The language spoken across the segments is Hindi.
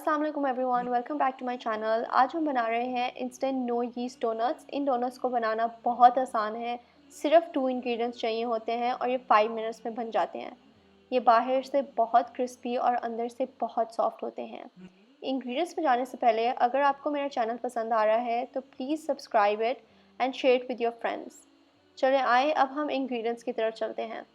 अस्सलाम वालेकुम everyone, welcome back to my channel. आज हम बना रहे हैं इंस्टेंट नो यीस्ट डोनट्स। इन डोनट्स को बनाना बहुत आसान है। सिर्फ 2 इंग्रेडिएंट्स चाहिए होते हैं और ये 5 मिनट्स में बन जाते हैं। ये बाहर से बहुत क्रिस्पी और अंदर से बहुत सॉफ्ट होते हैं। इंग्रेडिएंट्स में जाने से पहले अगर आपको मेरा चैनल पसंद आ रहा है तो please subscribe it and share it with your friends. चलें आए अब हम इंग्रेडिएंट्स की तरफ चलते हैं।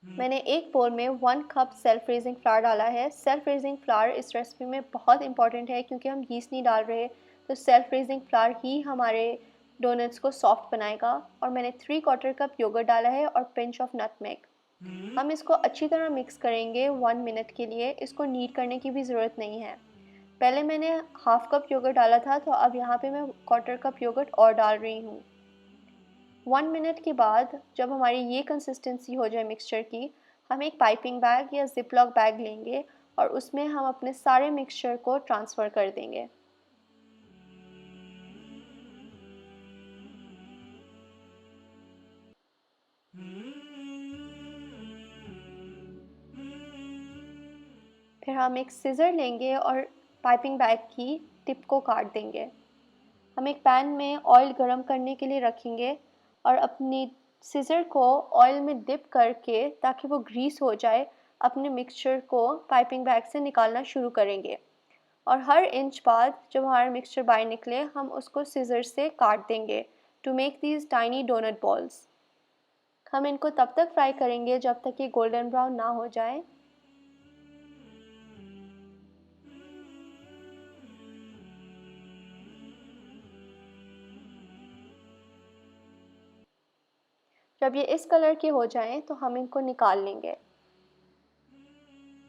मैंने एक बोल में 1 कप सेल्फ रेजिंग फ्लावर डाला है। सेल्फ रेजिंग फ्लावर इस रेसिपी में बहुत इंपॉर्टेंट है क्योंकि हम यीस्ट नहीं डाल रहे, तो सेल्फ रेजिंग फ्लावर ही हमारे डोनट्स को सॉफ्ट बनाएगा। और मैंने 3/4 कप योगर्ट डाला है और पिंच ऑफ नटमेग। हम इसको अच्छी तरह मिक्स करेंगे 1 मिनट के लिए। इसको नीड करने की भी ज़रूरत नहीं है। पहले मैंने हाफ कप योगर्ट डाला था, तो अब यहाँ पे मैं 1/4 कप योगर्ट और डाल रही हूँ। 1 मिनट के बाद जब हमारी ये कंसिस्टेंसी हो जाए मिक्सचर की, हम एक पाइपिंग बैग या जिप लॉक बैग लेंगे और उसमें हम अपने सारे मिक्सचर को ट्रांसफ़र कर देंगे। फिर हम एक सीज़र लेंगे और पाइपिंग बैग की टिप को काट देंगे। हम एक पैन में ऑयल गरम करने के लिए रखेंगे और अपनी सीज़र को ऑयल में डिप करके, ताकि वो ग्रीस हो जाए, अपने मिक्सचर को पाइपिंग बैग से निकालना शुरू करेंगे। और हर इंच बाद जब हमारा मिक्सचर बाहर निकले, हम उसको सीज़र से काट देंगे to make these tiny donut balls. हम इनको तब तक फ्राई करेंगे जब तक ये गोल्डन ब्राउन ना हो जाए। जब ये इस कलर के हो जाएं तो हम इनको निकाल लेंगे।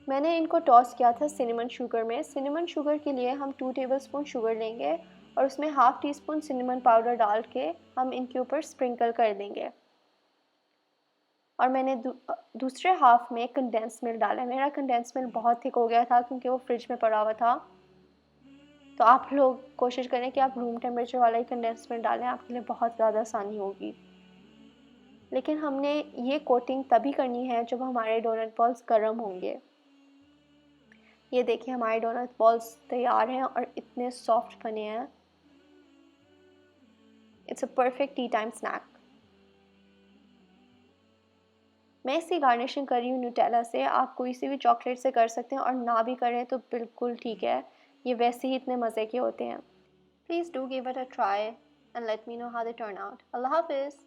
मैंने इनको टॉस किया था सिनेमन शुगर में। सिनेमन शुगर के लिए हम 2 टेबलस्पून शुगर लेंगे और उसमें half tea spoon cinnamon powder डाल के हम इनके ऊपर स्प्रिंकल कर देंगे। और मैंने दूसरे हाफ में कंडेंस मिल्क डाला है। मेरा कंडेंस मिल्क बहुत थिक हो गया था क्योंकि वो फ्रिज में पड़ा हुआ था। तो आप लोग कोशिश करें कि आप रूम टेम्परेचर वाला ही कंडेंस मिल्क डालें, आपके लिए बहुत ज़्यादा आसानी होगी। लेकिन हमने ये कोटिंग तभी करनी है जब हमारे डोनट बॉल्स गर्म होंगे। ये देखिए हमारे डोनट बॉल्स तैयार हैं और इतने सॉफ्ट बने हैं। It's a perfect tea time snack. मैं इसकी गार्निशिंग कर रही हूँ न्यूटेला से। आप कोई सी भी चॉकलेट से कर सकते हैं और ना भी करें तो बिल्कुल ठीक है, ये वैसे ही इतने मज़े के होते हैं। Please do give it a try and let me know how they turn out. अल्लाह हाफिज़।